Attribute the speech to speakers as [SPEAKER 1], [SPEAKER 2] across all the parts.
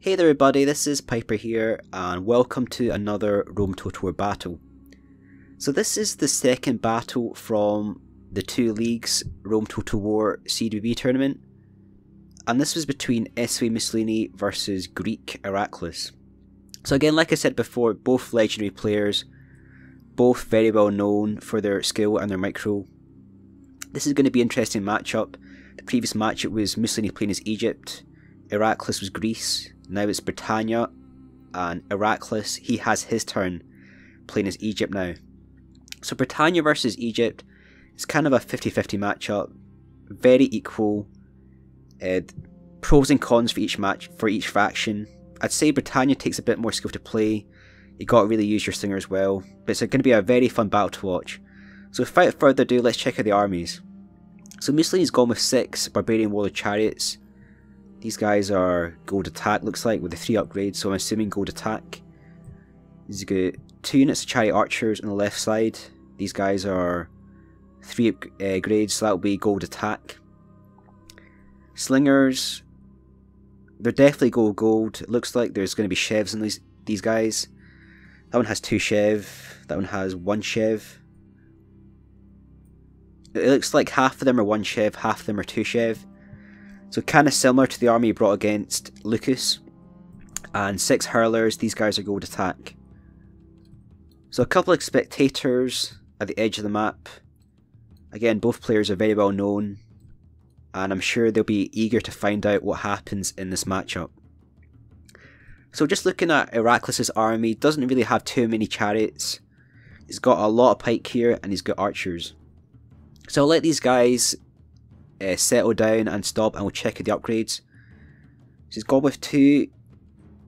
[SPEAKER 1] Hey there everybody, this is Piper here and welcome to another Rome Tour battle. So this is the second battle from the two leagues Rome Tour CWB tournament, and this was between SoA Moussolini versus GREEK-IRAKLIS. So again, like I said before, both legendary players, both very well known for their skill and their micro. This is going to be an interesting matchup. The previous match it was Moussolini playing as Egypt, IRAKLIS was Greece. Now it's Britannia, and IRAKLIS, he has his turn playing as Egypt now. So Britannia versus Egypt is kind of a 50-50 matchup, very equal. Pros and cons for each match, for each faction. I'd say Britannia takes a bit more skill to play. You got to really use your slinger as well. But it's going to be a very fun battle to watch. So without further ado, let's check out the armies. So Mussolini's gone with 6 Barbarian Warlord Chariots. These guys are gold attack, looks like, with the 3 upgrades, so I'm assuming gold attack. He's got 2 units of chariot archers on the left side. These guys are 3 upgrades, so that'll be gold attack. Slingers, they're definitely gold. It looks like there's going to be chevs in these guys. That one has 2 chev, that one has 1 chev. It looks like half of them are 1 chev, half of them are 2 chev. So kind of similar to the army he brought against Lucas. And 6 hurlers, these guys are gold attack. So a couple of spectators at the edge of the map. Again, both players are very well known, and I'm sure they'll be eager to find out what happens in this matchup. So just looking at IRAKLIS' army, doesn't really have too many chariots. He's got a lot of pike here, and he's got archers. So I'll let these guys settle down and stop, and we'll check out the upgrades. So he's gone with 2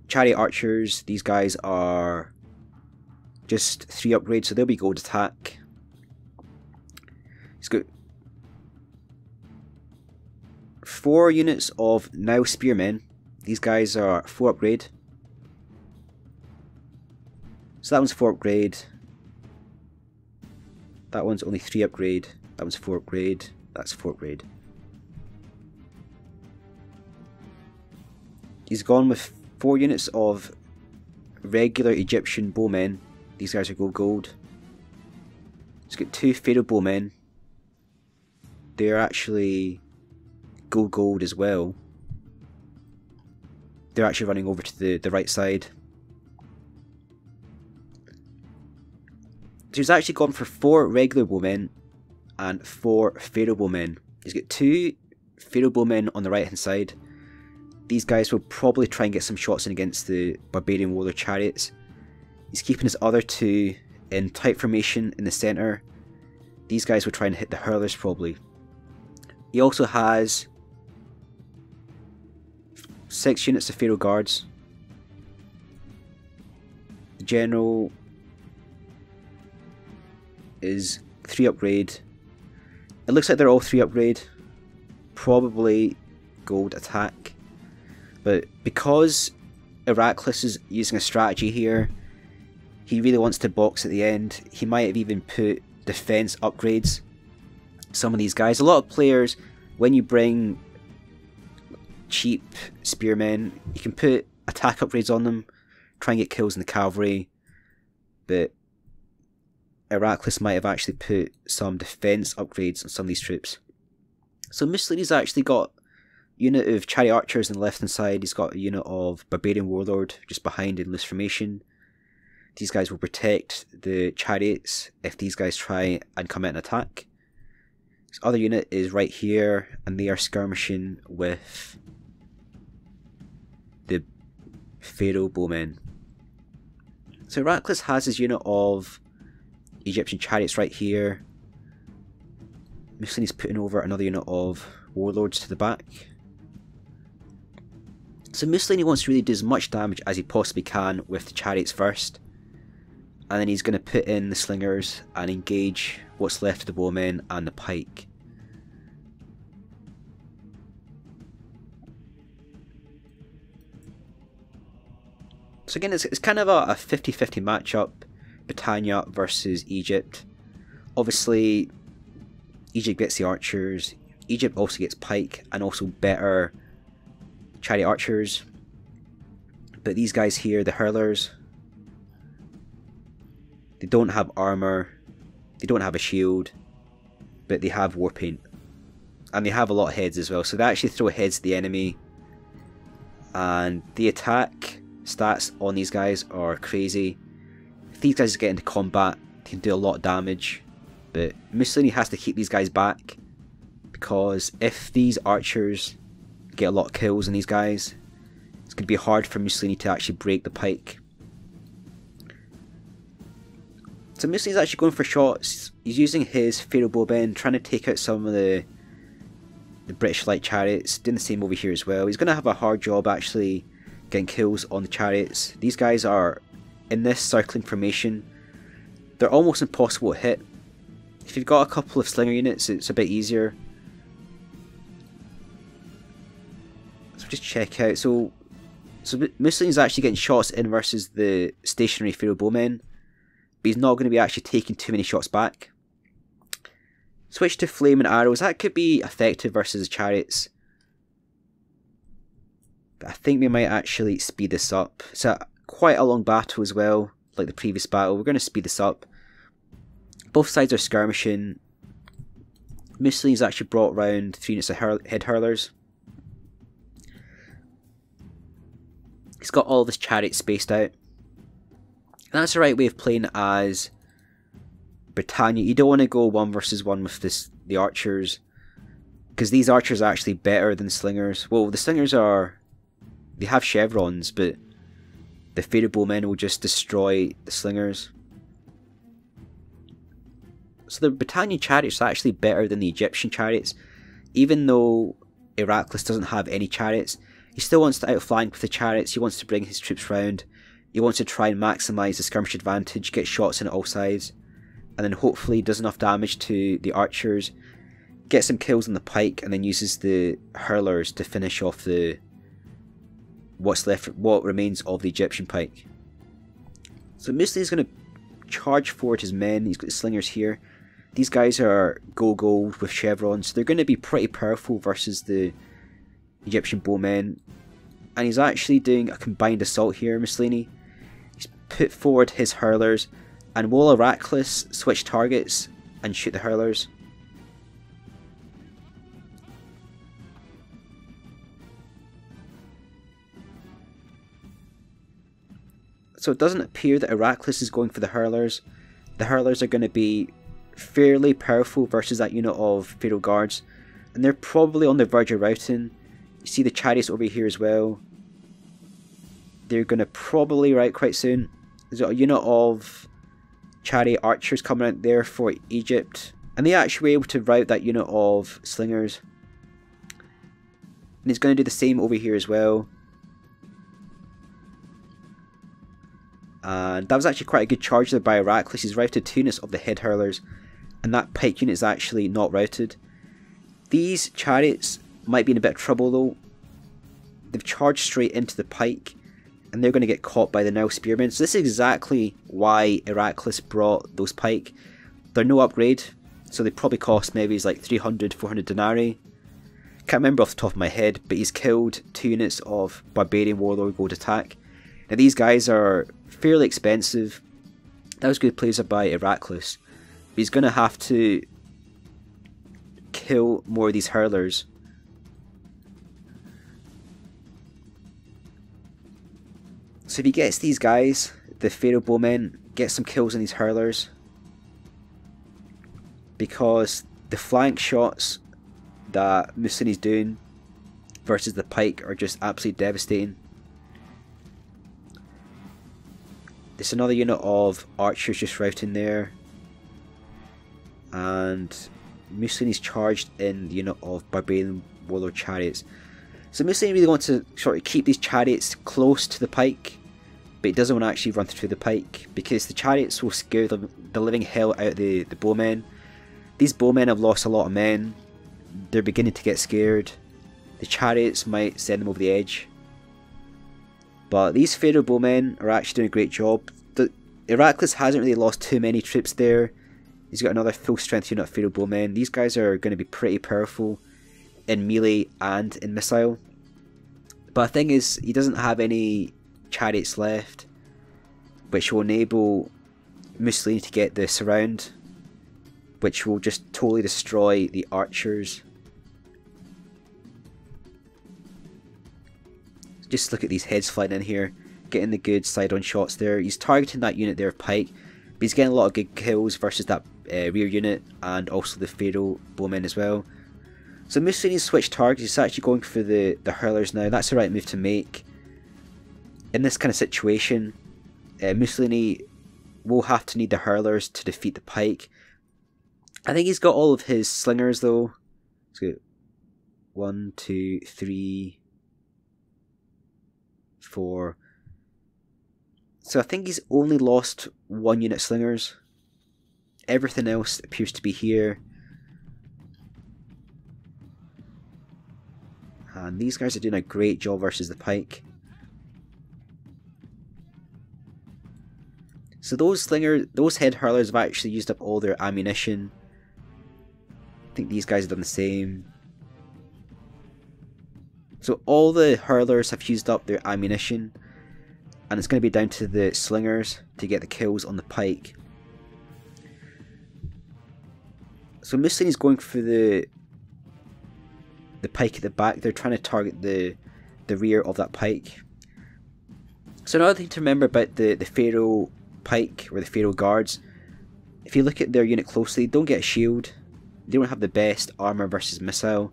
[SPEAKER 1] chariot archers. These guys are just 3 upgrades, so they'll be gold attack. He's got 4 units of now spearmen. These guys are 4 upgrade. So that one's 4 upgrade. That one's only 3 upgrade. That one's 4 upgrade. That's 4 upgrade. He's gone with 4 units of regular Egyptian bowmen. These guys are gold. He's got 2 Pharaoh bowmen. They're actually gold as well. They're actually running over to the right side. So he's actually gone for 4 regular bowmen and 4 Pharaoh bowmen. He's got 2 Pharaoh bowmen on the right hand side. These guys will probably try and get some shots in against the Barbarian Warlord Chariots. He's keeping his other 2 in tight formation in the centre. These guys will try and hit the hurlers probably. He also has 6 units of Pharaoh Guards. The General is 3 upgrade. It looks like they're all 3 upgrade. Probably gold attack. But because IRAKLIS is using a strategy here, he really wants to box at the end. He might have even put defense upgrades. Some of these guys, a lot of players, when you bring cheap spearmen, you can put attack upgrades on them, try and get kills in the cavalry. But IRAKLIS might have actually put some defense upgrades on some of these troops. So Mussolini's actually got unit of chariot archers on the left hand side. He's got a unit of Barbarian Warlord just behind in loose formation. These guys will protect the chariots if these guys try and come out and attack. His other unit is right here, and they are skirmishing with the Pharaoh bowmen. So IRAKLIS has his unit of Egyptian chariots right here. Mussolini's putting over another unit of warlords to the back. So Moussolini wants to really do as much damage as he possibly can with the chariots first, and then he's going to put in the slingers and engage what's left of the bowmen and the pike. So again, it's kind of a 50-50 matchup, Britannia versus Egypt. Obviously, Egypt gets the archers, Egypt also gets pike and also better chariot archers. But these guys here, the hurlers, they don't have armor, they don't have a shield, but they have war paint. And they have a lot of heads as well, so they actually throw heads at the enemy. And the attack stats on these guys are crazy. If these guys get into combat, they can do a lot of damage. But Moussolini has to keep these guys back, because if these archers get a lot of kills on these guys, it's going to be hard for Moussolini to actually break the pike. So Mussolini's actually going for shots. He's using his Pharaoh bowmen, trying to take out some of the British light chariots, doing the same over here as well. He's going to have a hard job actually getting kills on the chariots. These guys are in this circling formation. They're almost impossible to hit. If you've got a couple of slinger units, it's a bit easier. So just check out. So Mussolini's actually getting shots in versus the stationary Pharaoh bowmen, but he's not going to be actually taking too many shots back. Switch to flame and arrows. That could be effective versus the chariots, but I think we might actually speed this up. It's quite a long battle as well, like the previous battle. We're going to speed this up. Both sides are skirmishing. Mussolini's actually brought round 3 units of head hurlers. He's got all of his chariots spaced out. And that's the right way of playing as Britannia. You don't want to go 1 versus 1 with the archers, because these archers are actually better than slingers. Well, the slingers they have chevrons, but the Pharaoh bowmen will just destroy the slingers. So the Britannian chariots are actually better than the Egyptian chariots. Even though Iraklis doesn't have any chariots, he still wants to outflank with the chariots. He wants to bring his troops round. He wants to try and maximise the skirmish advantage, get shots in at all sides, and then hopefully does enough damage to the archers, gets some kills on the pike, and then uses the hurlers to finish off what remains of the Egyptian pike. So Mussolini's going to charge forward his men. He's got the slingers here. These guys are gold with chevrons, so they're going to be pretty powerful versus the Egyptian bowmen. And he's actually doing a combined assault here, Moussolini. He's put forward his hurlers, and will Iraklis switch targets and shoot the hurlers? So it doesn't appear that Iraklis is going for the hurlers. The hurlers are going to be fairly powerful versus that unit of Pharaoh guards, and they're probably on the verge of routing. You see the chariots over here as well. They're going to probably rout quite soon. There's a unit of chariot archers coming out there for Egypt, and they actually were able to rout that unit of slingers. And he's going to do the same over here as well. And that was actually quite a good charge there by Iraklis. He's routed 2 units of the head hurlers, and that pike unit is actually not routed. These chariots might be in a bit of trouble though. They've charged straight into the pike, and they're going to get caught by the Nile spearmen. So this is exactly why Iraklis brought those pike. They're no upgrade, so they probably cost maybe like 300, 400 denarii. Can't remember off the top of my head, but he's killed 2 units of barbarian warlord gold attack. Now these guys are fairly expensive. That was good plays by Iraklis. But he's going to have to kill more of these hurlers. So if he gets these guys, the Pharaoh bowmen, get some kills on these hurlers, because the flank shots that Moussolini's doing versus the pike are just absolutely devastating. There's another unit of archers just routing there, and Moussolini's charged in the unit of barbarian warlord chariots. So Moussolini really wants to sort of keep these chariots close to the pike, but he doesn't want to actually run through the pike, because the chariots will scare the living hell out of the bowmen. These bowmen have lost a lot of men. They're beginning to get scared. The chariots might send them over the edge. But these Pharaoh bowmen are actually doing a great job. Iraklis hasn't really lost too many troops there. He's got another full strength unit of Pharaoh bowmen. These guys are going to be pretty powerful in melee and in missile. But the thing is, he doesn't have any chariots left, which will enable Moussolini to get the surround, which will just totally destroy the archers. Just look at these heads flying in here, getting the good side-on shots there. He's targeting that unit there of pike, but he's getting a lot of good kills versus that rear unit and also the Pharaoh bowmen as well. So Mussolini's switched targets. He's actually going for the hurlers now. That's the right move to make. In this kind of situation, Mussolini will have to need the hurlers to defeat the pike. I think he's got all of his slingers though. Let's go 1, 2, 3, 4. So I think he's only lost 1 unit slingers. Everything else appears to be here. And these guys are doing a great job versus the pike. So those head hurlers have actually used up all their ammunition. I think these guys have done the same. So all the hurlers have used up their ammunition, and it's going to be down to the slingers to get the kills on the pike. So Mussolini's going for the pike at the back. They're trying to target the rear of that pike. So another thing to remember about the Pharaoh pike, or the Pharaoh guards, if you look at their unit closely, they don't get a shield. They don't have the best armor versus missile.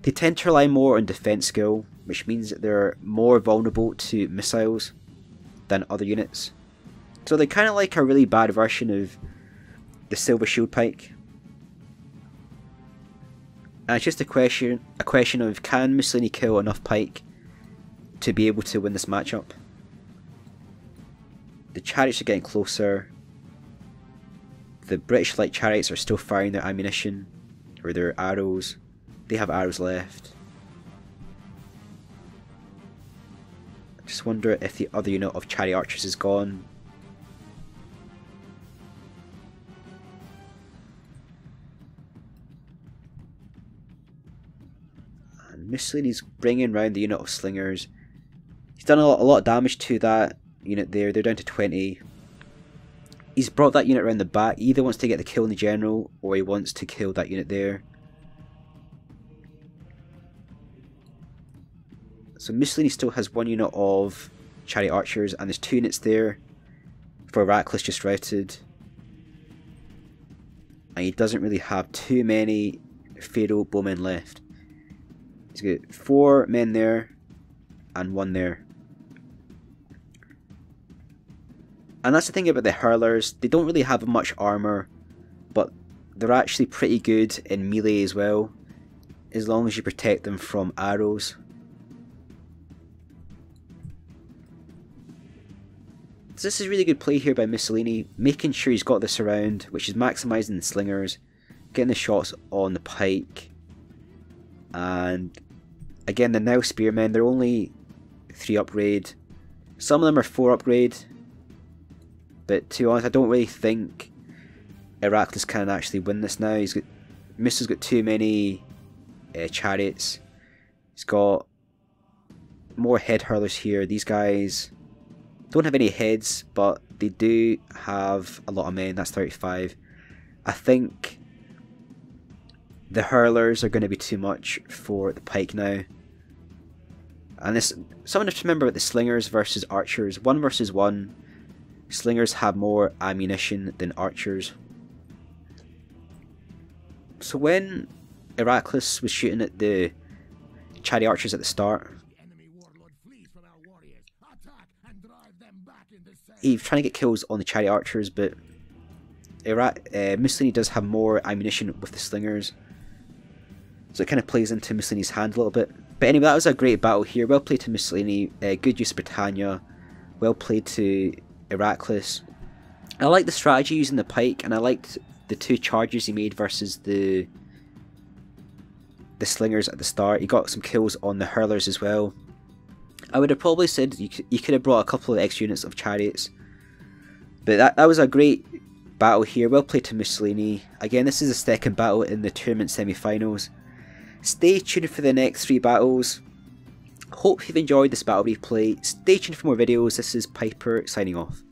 [SPEAKER 1] They tend to rely more on defense skill, which means that they're more vulnerable to missiles than other units. So they're kind of like a really bad version of the silver shield pike. And it's just a question of, can Mussolini kill enough pike to be able to win this matchup? The chariots are getting closer. The British light chariots are still firing their ammunition, or their arrows. They have arrows left. I just wonder if the other unit of chariot archers is gone. And Mussolini's bringing round the unit of slingers. He's done a lot of damage to that unit there. They're down to 20. He's brought that unit around the back. He either wants to get the kill on the general, or he wants to kill that unit there. So Mussolini still has 1 unit of chariot archers, and there's 2 units there for Iraklis just routed. And he doesn't really have too many Pharaoh bowmen left. He's got 4 men there and 1 there. And that's the thing about the hurlers, they don't really have much armor, but they're actually pretty good in melee as well, as long as you protect them from arrows. So this is really good play here by Mussolini, making sure he's got this around, which is maximising the slingers, getting the shots on the pike. And again, the now spearmen, they're only 3 upgrade. Some of them are 4 upgrade. But to be honest, I don't really think Iraklis can actually win this now. Mussolini's got too many chariots. He's got more head hurlers here. These guys don't have any heads, but they do have a lot of men. That's 35. I think the hurlers are going to be too much for the pike now. And this, something to remember about the slingers versus archers. 1 versus 1. Slingers have more ammunition than archers. So when Iraklis was shooting at the chariot archers at the start, he was trying to get kills on the chariot archers, but Mussolini does have more ammunition with the slingers. So it kind of plays into Mussolini's hand a little bit. But anyway, that was a great battle here. Well played to Mussolini. Good use of Britannia. Well played to Iraklis. I liked the strategy using the pike, and I liked the 2 charges he made versus the slingers at the start. He got some kills on the hurlers as well. I would have probably said you could have brought a couple of extra units of chariots, but that was a great battle here. Well played to Mussolini. Again, this is the 2nd battle in the tournament semi-finals. Stay tuned for the next 3 battles. hope you've enjoyed this battle replay. Stay tuned for more videos. This is Piper signing off.